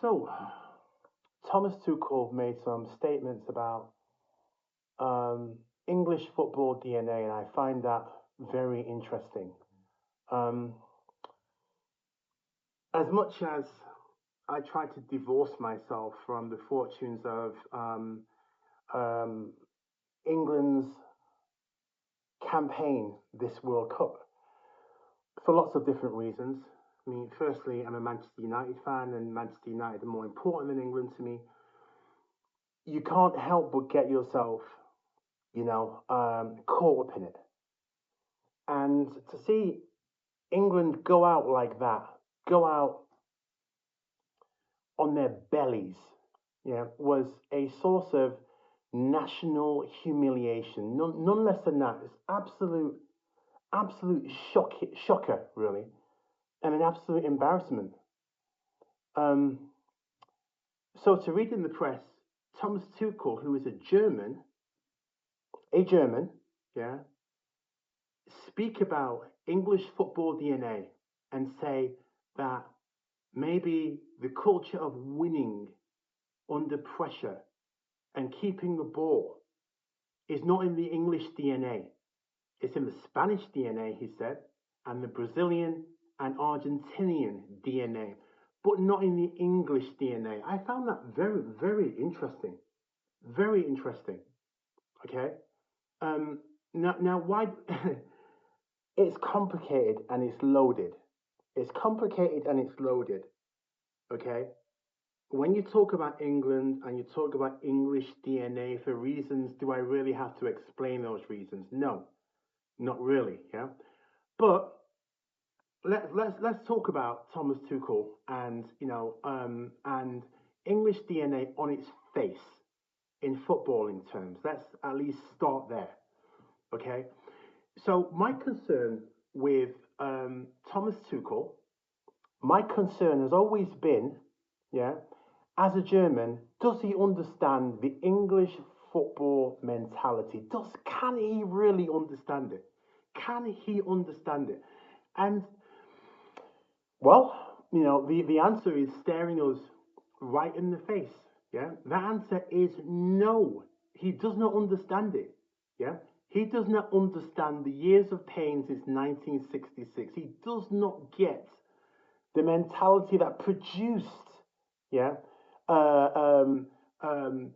So, Thomas Tuchel made some statements about English football DNA, and I find that very interesting. Um, as much as I try to divorce myself from the fortunes of um, England's campaign this World Cup, for lots of different reasons. I mean, firstly, I'm a Manchester United fan, and Manchester United are more important than England to me. You can't help but get yourself, caught up in it. And to see England go out like that, go out on their bellies, was a source of national humiliation. None less than that. It's absolute shocker, really, and an absolute embarrassment. Um, so to read in the press, Thomas Tuchel, who is a German, yeah, speak about English football DNA and say that maybe the culture of winning under pressure and keeping the ball is not in the English DNA. It's in the Spanish DNA, he said, and the Brazilian and Argentinian DNA, but not in the English DNA. I found that very, very interesting. Very interesting. Okay. Um, now, why? It's complicated and it's loaded. It's complicated and it's loaded. Okay. When you talk about England and you talk about English DNA for reasons, do I really have to explain those reasons? No, not really. Yeah. But let's talk about Thomas Tuchel and and English DNA on its face in footballing terms. Let's at least start there. Okay. So my concern with Thomas Tuchel, my concern has always been, yeah, as a German, does he understand the English football mentality? Can he really understand it? Can he understand it? And well, the answer is staring us right in the face. Yeah, the answer is no. He does not understand it. Yeah, he does not understand the years of pain since 1966. He does not get the mentality that produced, yeah, uh, um, um,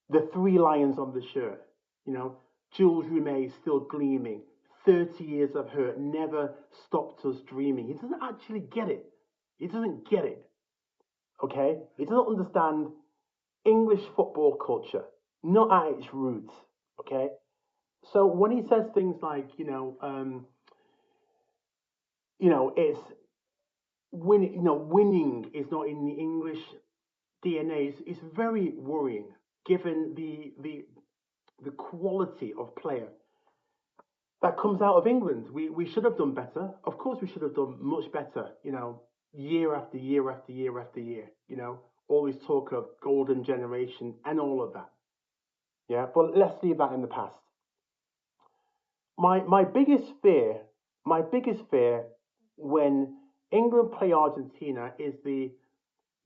the three lions on the shirt. You know, Jules Rimet still gleaming. 30 years of hurt never stopped us dreaming. He doesn't actually get it. He doesn't get it. Okay? He doesn't understand English football culture, not at its roots. Okay? So when he says things like, it's winning is not in the English DNA is very worrying given the quality of player that comes out of England. We should have done better. Of course, we should have done much better. Year after year after year after year. All this talk of golden generation and all of that. Yeah, but let's leave that in the past. My biggest fear, my biggest fear when England play Argentina is the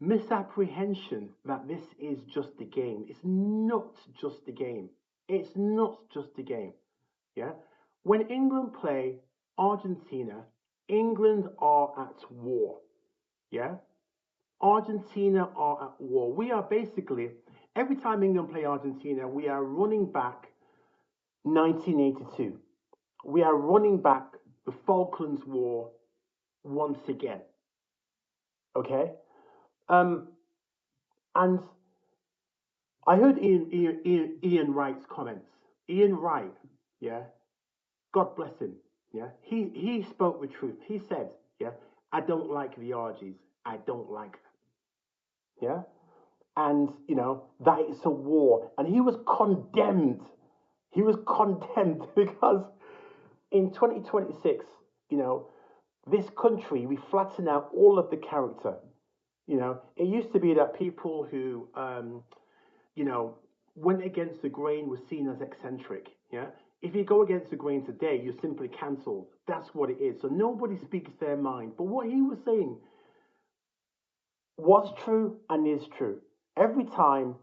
misapprehension that this is just a game. It's not just a game. It's not just a game. Yeah. When England play Argentina, England are at war. Yeah. Argentina are at war. We are basically, every time England play Argentina, we are running back 1982. We are running back the Falklands War once again. Okay? Um, and I heard Ian Wright's comments. Ian Wright, yeah, God bless him, yeah, he spoke the truth. He said, yeah, I don't like the Argies. I don't like them, yeah, and that it's a war, and he was condemned. He was condemned because in 2026, this country we flatten out all of the character. It used to be that people who went against the grain was seen as eccentric. Yeah. If you go against the grain today, you're simply cancelled. That's what it is. So nobody speaks their mind. But what he was saying what's true and is true. Every time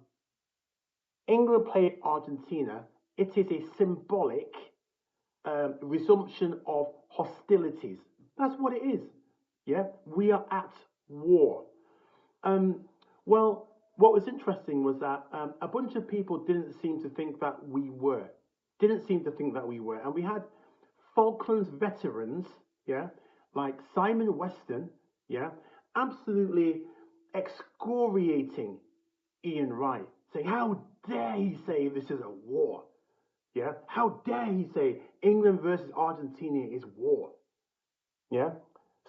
England play Argentina, it is a symbolic resumption of hostilities. That's what it is. Yeah, we are at war. Um, well, what was interesting was that a bunch of people didn't seem to think that we were. Didn't seem to think that we were. And we had Falklands veterans, yeah, like Simon Weston, yeah, absolutely excoriating Ian Wright, saying, how dare he say this is a war? Yeah, how dare he say England versus Argentina is war? Yeah,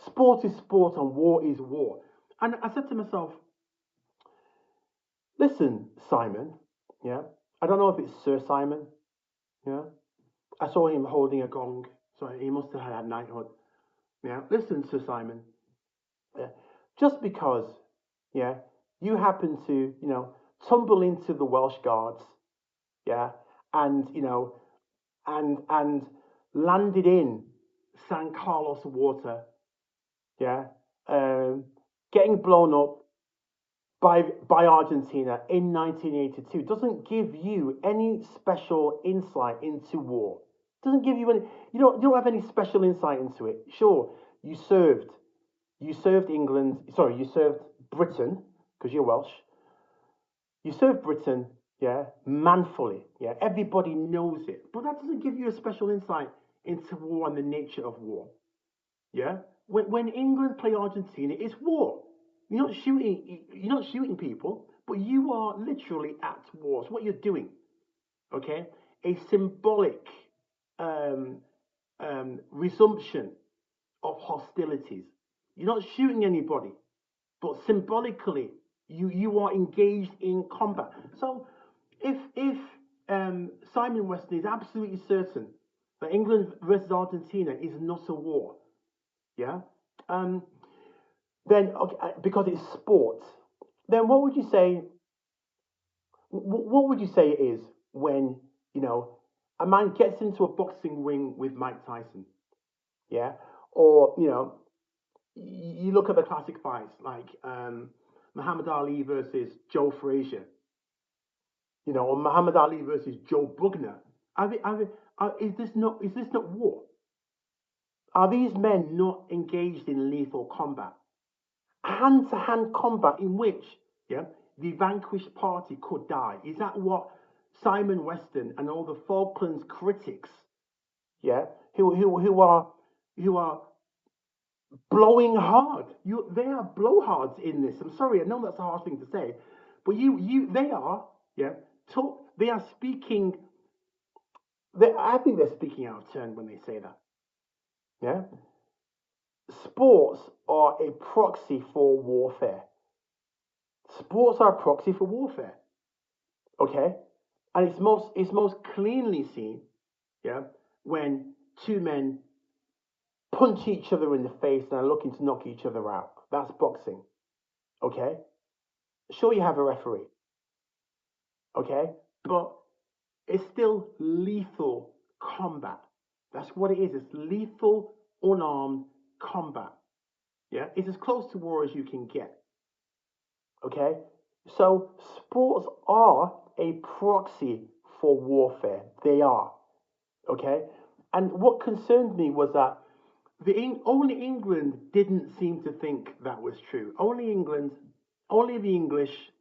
sport is sport and war is war. And I said to myself, listen, Simon, yeah, I don't know if it's Sir Simon, yeah, I saw him holding a gong, so he must have had knighthood. Yeah, listen, Sir Simon, yeah, just because, yeah, you happen to, tumble into the Welsh Guards, yeah, and and landed in San Carlos water, yeah, um, getting blown up by Argentina in 1982 doesn't give you any special insight into war. Doesn't give you any. You don't have any special insight into it. Sure, you served England. Sorry, you served Britain because you're Welsh. You served Britain, yeah, manfully. Yeah, everybody knows it, but that doesn't give you a special insight into war and the nature of war. Yeah, when England play Argentina, it's war. You're not shooting people, but you are literally at war. It's what you're doing. Okay, a symbolic um, resumption of hostilities. You're not shooting anybody, but symbolically, you are engaged in combat. So, if Simon Weston is absolutely certain that England versus Argentina is not a war, yeah, um, then okay, because it's sport, then what would you say it is when a man gets into a boxing ring with Mike Tyson, yeah, or you look at the classic fights like Muhammad Ali versus Joe Frazier, or Muhammad Ali versus Joe Bugner. Is this not war? Are these men not engaged in lethal combat? Hand to hand combat in which, yeah, the vanquished party could die. Is that what Simon Weston and all the Falklands critics, yeah, who are blowing hard? They are blowhards in this. I'm sorry, I know that's a harsh thing to say, but they are, yeah, they are speaking. I think they're speaking out of turn when they say that. Yeah, sports are a proxy for warfare. Sports are a proxy for warfare. Okay, and it's most cleanly seen, yeah, when two men punch each other in the face and are looking to knock each other out. That's boxing. Okay, sure you have a referee. Okay, but it's still lethal combat. That's what it is. It's lethal, unarmed combat. Yeah, it's as close to war as you can get. Okay, so sports are a proxy for warfare. They are. Okay, and what concerned me was that only England didn't seem to think that was true. Only England, only the English.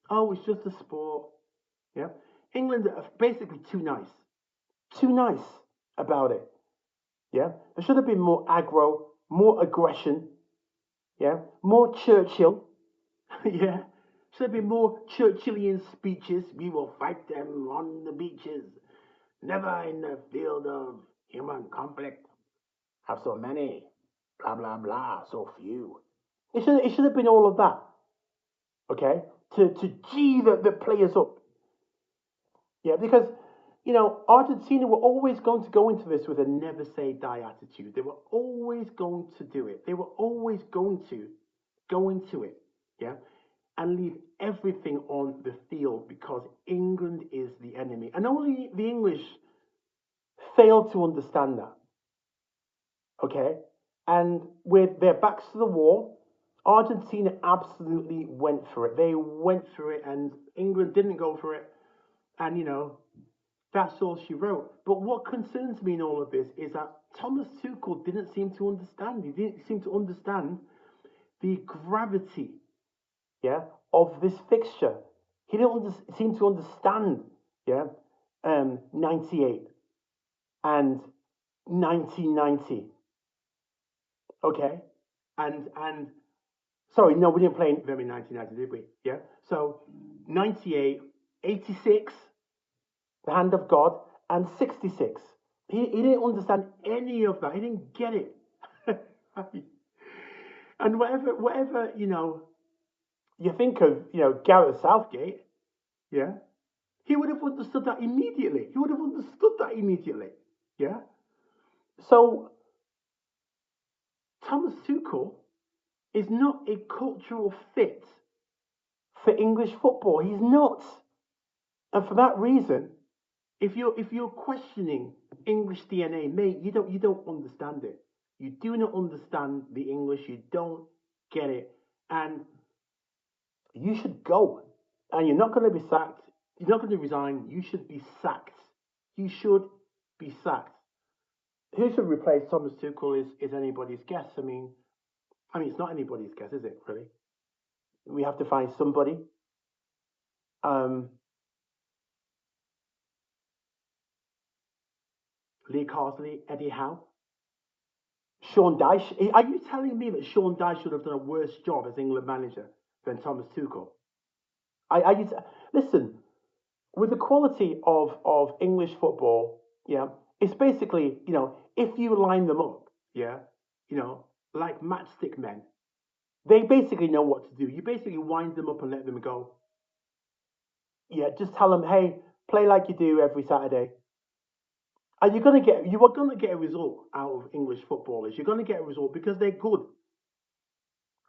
Oh, it's just a sport. Yeah, England are basically too nice about it. Yeah, there should have been more aggro, more aggression. Yeah, more Churchill. Yeah, should have been more Churchillian speeches. We will fight them on the beaches, never in the field of human conflict. Have so many, blah blah blah, so few. It should have been all of that, okay? To gee the players up, yeah, because Argentina were always going to go into this with a never say die attitude. They were always going to do it. They were always going to go into it, yeah, and leave everything on the field because England is the enemy, and only the English failed to understand that, okay? And with their backs to the wall Argentina absolutely went for it. They went through it, and England didn't go for it. And that's all she wrote. But what concerns me in all of this is that Thomas Tuchel didn't seem to understand. He didn't seem to understand the gravity, yeah, of this fixture. He didn't seem to understand, yeah, 98 and 1990. Okay, and sorry, no, we didn't play them in 1990, did we? Yeah. So 98, 86, the hand of God, and 66. He didn't understand any of that. He didn't get it. And whatever you think of, Gareth Southgate, yeah, he would have understood that immediately. He would have understood that immediately. Yeah. So Thomas Tuchel is not a cultural fit for English football. He's not. And for that reason, if you're questioning English DNA, mate, you don't understand it. You do not understand the English. You don't get it, and you should go. And you're not going to be sacked. You're not going to resign. You should be sacked. You should be sacked. Who should replace Thomas Tuchel is anybody's guess. I mean, it's not anybody's guess, is it? Really, we have to find somebody. Um, Lee Carsley, Eddie Howe, Sean Dyche. Are you telling me that Sean Dyche should have done a worse job as England manager than Thomas Tuchel? Listen, with the quality of English football, yeah, it's basically, if you line them up, yeah, like matchstick men, they basically know what to do. You basically wind them up and let them go. Yeah, just tell them, hey, play like you do every Saturday. And you are gonna get a result out of English footballers. You're gonna get a result because they're good.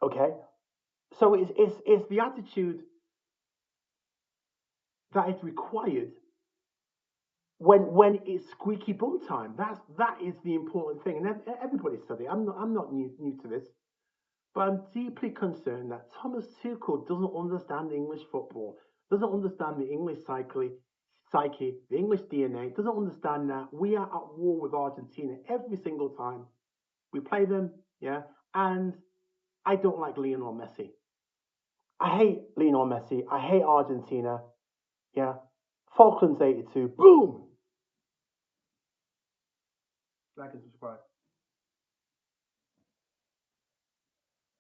Okay? So it's the attitude that is required when it's squeaky bum time. That is the important thing, and everybody said it. I'm not new to this, but I'm deeply concerned that Thomas Tuchel doesn't understand English football, doesn't understand the English psyche, the English DNA, doesn't understand that we are at war with Argentina every single time we play them. Yeah, and I don't like Lionel Messi. I hate Lionel Messi. I hate Argentina. Yeah, Falklands '82. Boom. Like and subscribe.